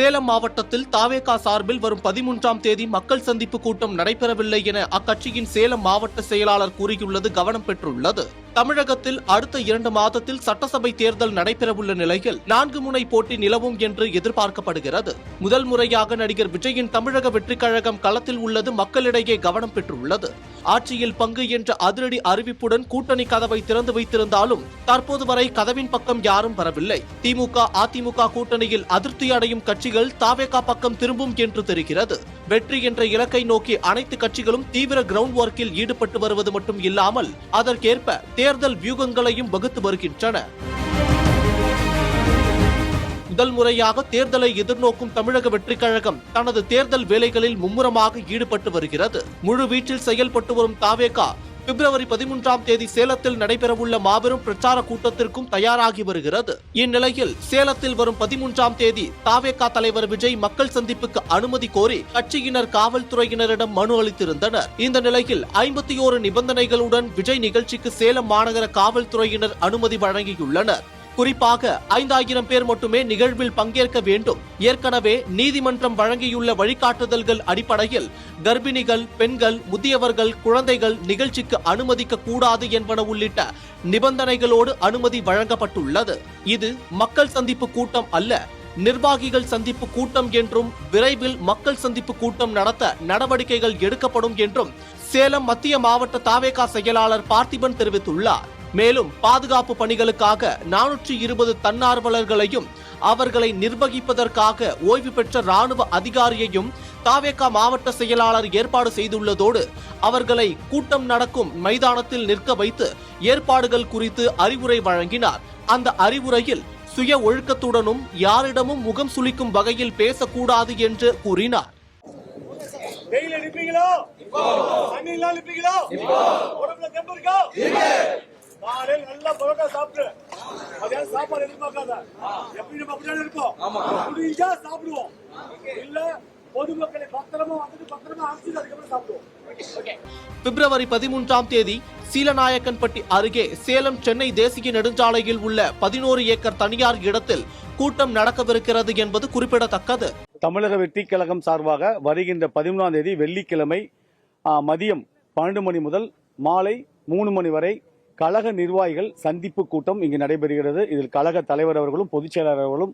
சேலம் மாவட்டத்தில் தாவேகா சார்பில் வரும் 13ஆம் தேதி மக்கள் சந்திப்பு கூட்டம் நடைபெறவில்லை என அக்கட்சியின் சேலம் மாவட்ட செயலாளர் கூறியுள்ளது கவனம் பெற்றுள்ளது. தமிழகத்தில் அடுத்த 2 மாதத்தில் சட்டசபை தேர்தல் நடைபெறவுள்ள நிலையில் 4 முனை போட்டி நிலவும் என்று எதிர்பார்க்கப்படுகிறது. முதல் முறையாக நடிகர் விஜயின் தமிழக வெற்றிக் கழகம் களத்தில் உள்ளது மக்களிடையே கவனம் பெற்றுள்ளது. ஆட்சியில் பங்கு என்ற அதிரடி அறிவிப்புடன் கூட்டணி கதவை திறந்து வைத்திருந்தாலும் தற்போது வரை கதவின் பக்கம் யாரும் வரவில்லை. திமுக அதிமுக கூட்டணியில் அதிருப்தி அடையும் கட்சிகள் தாவேகா பக்கம் திரும்பும் என்று தெரிகிறது. வெற்றி என்ற இலக்கை நோக்கி அனைத்து கட்சிகளும் தீவிர கிரவுண்ட் ஒர்க்கில் ஈடுபட்டு வருவது மட்டும் இல்லாமல் அதற்கேற்ப தேர்தல் வியூகங்களையும் வகுத்து வருகின்றன. முதல் முறையாக தேர்தலை எதிர்நோக்கும் தமிழக வெற்றிக் கழகம் தனது தேர்தல் வேலைகளில் மும்முரமாக ஈடுபட்டு வருகிறது. முழு வீச்சில் செயல்பட்டு வரும் தாவேகா பிப்ரவரி 13ஆம் தேதி சேலத்தில் நடைபெறவுள்ள மாபெரும் பிரச்சார கூட்டத்திற்கும் தயாராகி வருகிறது. இந்நிலையில் சேலத்தில் வரும் 13ஆம் தேதி தாவேகா தலைவர் விஜய் மக்கள் சந்திப்புக்கு அனுமதி கோரி கட்சியினர் காவல்துறையினரிடம் மனு அளித்திருந்தனர். இந்த நிலையில் 51 நிபந்தனைகளுடன் விஜய் நிகழ்ச்சிக்கு சேலம் மாநகர காவல்துறையினர் அனுமதி வழங்கியுள்ளனர். குறிப்பாக 5000 பேர் மட்டுமே நிகழ்வில் பங்கேற்க வேண்டும். ஏற்கனவே நீதிமன்றம் வழங்கியுள்ள வழிகாட்டுதல்கள் அடிப்படையில் கர்ப்பிணிகள், பெண்கள், முதியவர்கள், குழந்தைகள் நிகழ்ச்சிக்கு அனுமதிக்க கூடாது என்பன உள்ளிட்ட நிபந்தனைகளோடு அனுமதி வழங்கப்பட்டுள்ளது. இது மக்கள் சந்திப்பு கூட்டம் அல்ல, நிர்வாகிகள் சந்திப்பு கூட்டம் என்றும் விரைவில் மக்கள் சந்திப்பு கூட்டம் நடத்த நடவடிக்கைகள் எடுக்கப்படும் என்றும் சேலம் மத்திய மாவட்ட தாவேகா செயலாளர் பார்த்திபன் தெரிவித்துள்ளார். மேலும் பாதுகாப்பு பணிகளுக்காக 420 தன்னார்வலர்களையும் அவர்களை நிர்வகிப்பதற்காக ஓய்வு பெற்ற ராணுவ அதிகாரியையும் தாவேகா மாவட்ட செயலாளர் ஏற்பாடு செய்துள்ளதோடு அவர்களை கூட்டம் நடக்கும் மைதானத்தில் நிற்க வைத்து ஏற்பாடுகள் குறித்து அறிவுரை வழங்கினார். அந்த அறிவுரையில் சுய ஒழுக்கத்துடனும் யாரிடமும் முகம் சுளிக்கும் வகையில் பேசக்கூடாது என்று கூறினார். நல்லா பரோட்டா சாப்பிட்டு மதியானம் சாப்பாடு எதிர்பார்க்காத. எப்படி நம்ம அப்படியே இருக்கோம், முடிஞ்சா சாப்பிடுவோம். இல்ல பொதுமக்களை பத்திரமா வந்துட்டு பத்திரமா அனுப்பிச்சு அதுக்கப்புறம் சாப்பிடுவோம். பிப்ரவரி 13ஆம் தேதி சீலநாயக்கன்பட்டி அருகே சேலம் சென்னை தேசிய நெடுஞ்சாலையில் உள்ள 11 ஏக்கர் தனியார் இடத்தில் கூட்டம் நடக்கவிருக்கிறது என்பது குறிப்பிடத்தக்கது. தமிழக வெற்றிக் கழகம் சார்பாக வருகின்ற 13ஆம் தேதி வெள்ளிக்கிழமை மதியம் 12 மணி முதல் மாலை 3 மணி வரை கழக நிர்வாகிகள் சந்திப்பு கூட்டம் இங்கு நடைபெறுகிறது. இதில் கழக தலைவர் அவர்களும் பொதுச் செயலாளர் அவர்களும்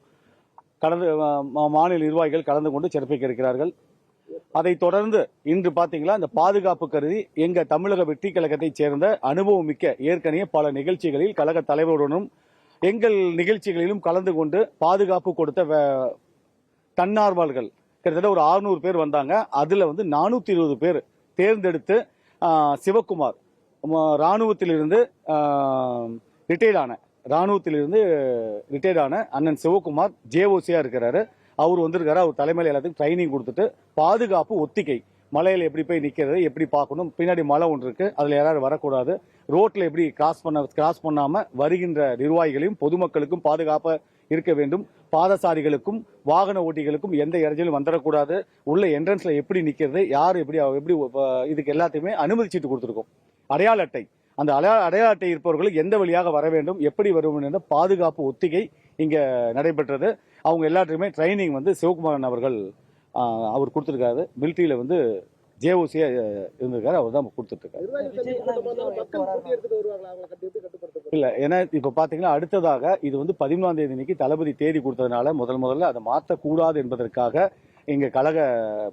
மாநில நிர்வாகிகள் கலந்து கொண்டு சிறப்பிக்க இருக்கிறார்கள். அதைத் தொடர்ந்து இன்று பார்த்தீங்களா, இந்த பாதுகாப்பு கருதி எங்க தமிழக வெற்றிக் கழகத்தைச் சேர்ந்த அனுபவம் மிக்க ஏற்கனவே பல நிகழ்ச்சிகளில் கழக தலைவருடனும் எங்கள் நிகழ்ச்சிகளிலும் கலந்து கொண்டு பாதுகாப்பு கொடுத்த தன்னார்வலர்கள் கிட்டத்தட்ட ஒரு 600 பேர் வந்தாங்க. அதுல 420 பேர் தேர்ந்தெடுத்து சிவக்குமார் ராணுவத்திலிருந்து ரிட்டையர்ட் ஆன அண்ணன் சிவகுமார் ஜேஓசியா இருக்கிறாரு. அவர் வந்திருக்காரு. அவர் தலைமையில் எல்லாத்துக்கும் ட்ரைனிங் கொடுத்துட்டு பாதுகாப்பு ஒத்திகை, மலையில எப்படி போய் நிக்கிறது, எப்படி பார்க்கணும், பின்னாடி மலை ஒன்று இருக்கு, அதுல யாராவது வரக்கூடாது, ரோட்ல எப்படி கிராஸ் பண்ணாம வருகின்ற நிர்வாகிகளையும் பொதுமக்களுக்கும் பாதுகாப்பா இருக்க வேண்டும், பாதசாரிகளுக்கும் வாகன ஓட்டிகளுக்கும் எந்த இடைஞ்சலும் வந்துடக்கூடாது, உள்ள என்ட்ரன்ஸ்ல எப்படி நிக்கிறது, யார் எப்படி இதுக்கு எல்லாத்தையுமே அனுமதிச்சுட்டு கொடுத்துருக்கோம். அடையாள அட்டை, அந்த அடையாள அட்டை இருப்பவர்களுக்கு எந்த வழியாக வர வேண்டும், எப்படி வரும் என்ற பாதுகாப்பு ஒத்திகை இங்க நடைபெற்றது. அவங்க எல்லாத்துக்குமே ட்ரைனிங் சிவகுமாரன் அவர்கள் அவர் கொடுத்திருக்காரு. மிலிட்டரியில ஜேஓசியா இருந்திருக்காரு, அவர் தான் கொடுத்துட்டு இருக்காரு. இல்ல, ஏன்னா இப்ப பாத்தீங்கன்னா அடுத்ததாக இது 13ஆம் தேதி அன்னைக்கு தளபதி தேதி கொடுத்ததுனால முதல்ல அதை மாற்றக்கூடாது என்பதற்காக எங்க கழக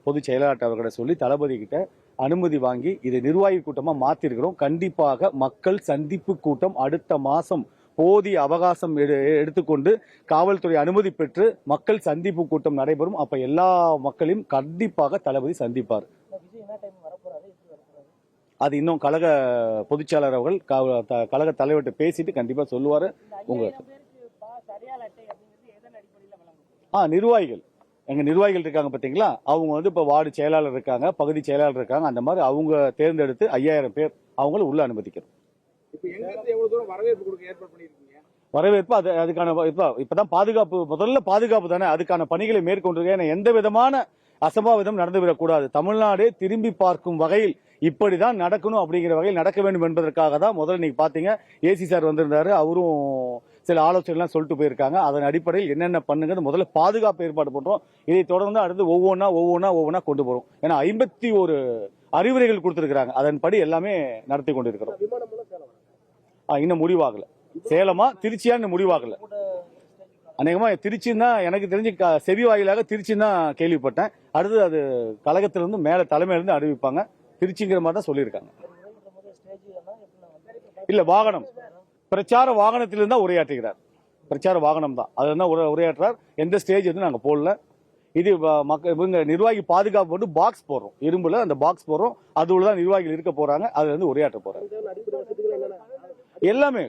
பொதுச் செயலாளர் அவர்களை சொல்லி தளபதி கிட்ட அனுமதி வாங்கி இதை நிர்வாகி கூட்டமா மாத்திருக்கிறோம். கண்டிப்பாக மக்கள் சந்திப்பு கூட்டம் அடுத்த மாசம் போதிய அவகாசம் எடுத்துக்கொண்டு காவல்துறை அனுமதி பெற்று மக்கள் சந்திப்பு கூட்டம் நடைபெறும். அப்ப எல்லா மக்களையும் கண்டிப்பாக தளபதி சந்திப்பார். அது இன்னும் கழக பொதுச் செயலாளர் அவர்கள் கழக தலைவர்கிட்ட பேசிட்டு கண்டிப்பா சொல்லுவாரு. நிர்வாகிகள், எங்க நிர்வாகிகள் இருக்காங்க பாத்தீங்களா, அவங்க இப்ப வார்டு செயலாளர் இருக்காங்க, பகுதி செயலாளர் இருக்காங்க, அந்த மாதிரி அவங்க தேர்ந்தெடுத்து 5000 பேர் அவங்கள உள்ள அனுமதிக்கிறோம். வரவேற்பு அதுக்கான இப்பதான் பாதுகாப்பு, முதல்ல பாதுகாப்பு தானே, அதுக்கான பணிகளை மேற்கொண்டிருக்கேன். எந்த விதமான அசம்பாவிதம் நடந்துவிடக்கூடாது. தமிழ்நாடே திரும்பி பார்க்கும் வகையில் இப்படிதான் நடக்கணும் அப்படிங்கிற வகையில் நடக்க வேண்டும் என்பதற்காக தான் முதல்ல நீங்க பாத்தீங்க ஏசி சார் வந்திருந்தாரு. அவரும் சில ஆலோசனைலாம் சொல்லிட்டு போயிருக்காங்க. அதன் அடிப்படையில் என்னென்ன பண்ணுங்கிறது முதல்ல பாதுகாப்பு ஏற்பாடு பண்றோம். இதை தொடர்ந்து அடுத்து ஒவ்வொன்றா கொண்டு போறோம். ஏன்னா 51 அறிவுரைகள் கொடுத்திருக்காங்க. அதன்படி எல்லாமே நடத்தி கொண்டிருக்கிறோம். இன்னும் முடிவாகல. சேலமா திருச்சியா இன்னும் முடிவாகல. அநேகமா திருச்சின்னா எனக்கு தெரிஞ்சு செவி வாயிலாக திருச்சின்னு தான் கேள்விப்பட்டேன். அடுத்து அது கழகத்திலிருந்து மேல தலைமையிலிருந்து அறிவிப்பாங்க. திருச்சிங்கிற மாதிரி தான் சொல்லியிருக்காங்க. இல்ல வாகனம் பிரச்சார வாகனத்திலிருந்து தான் உரையாற்றுகிறார். பிரச்சார வாகனம் தான் அதுல உரையாற்றுறார். எந்த ஸ்டேஜ் வந்து நாங்க போடல. இது இவங்க நிர்வாகி பாதுகாப்பு போட்டு பாக்ஸ் போடுறோம். இரும்புல அந்த பாக்ஸ் போடுறோம். அதுல தான் நிர்வாகிகள் இருக்க போறாங்க. அதுல இருந்து உரையாற்ற போறாங்க. எல்லாமே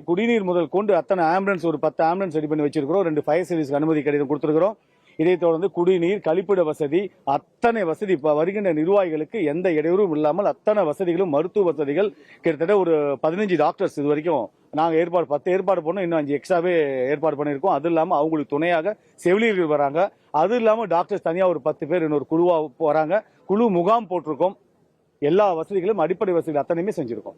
குடிநீர் முதல் கொண்டு அத்தனை ஆம்புலன்ஸ் ஒரு 10 ஆம்புலன்ஸ் ரெடி பண்ணி வச்சிருக்கிறோம். 2 ஃபயர் சர்வீஸ் அனுமதி கடிதம் கொடுத்திருக்கிறோம். இதைத் தொடர்ந்து குடிநீர், கழிப்பிட வசதி, அத்தனை வசதி இப்ப வருகின்ற நிர்வாகிகளுக்கு எந்த இடையூறும் இல்லாமல் அத்தனை வசதிகளும், மருத்துவ வசதிகள் கிட்டத்தட்ட ஒரு 15 டாக்டர்ஸ் இது வரைக்கும் நாங்க 10 ஏற்பாடு பண்ணோம். இன்னும் 5 எக்ஸ்ட்ராவே ஏற்பாடு பண்ணியிருக்கோம். அது இல்லாம அவங்களுக்கு துணையாக செவிலியர்கள் வராங்க. அது இல்லாம டாக்டர்ஸ் தனியா ஒரு 10 பேர் இன்னொரு குழுவா வராங்க. குழு முகாம் போட்டிருக்கோம். எல்லா வசதிகளும் அடிப்படை வசதிகள் அத்தனையுமே செஞ்சிருக்கோம்.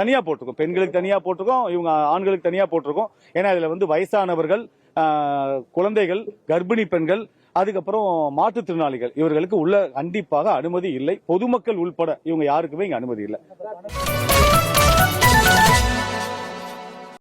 தனியா போட்டிருக்கோம். பெண்களுக்கு தனியா போட்டிருக்கோம். இவங்க ஆண்களுக்கு தனியா போட்டிருக்கோம். ஏன்னா இதுல வந்து வயசானவர்கள், குழந்தைகள், கர்ப்பிணி பெண்கள், அதுக்கப்புறம் மாற்றுத்திறனாளிகள் இவர்களுக்கு உள்ள கண்டிப்பாக அனுமதி இல்லை. பொதுமக்கள் உள்பட இவங்க யாருக்குமே இங்க அனுமதி இல்லை.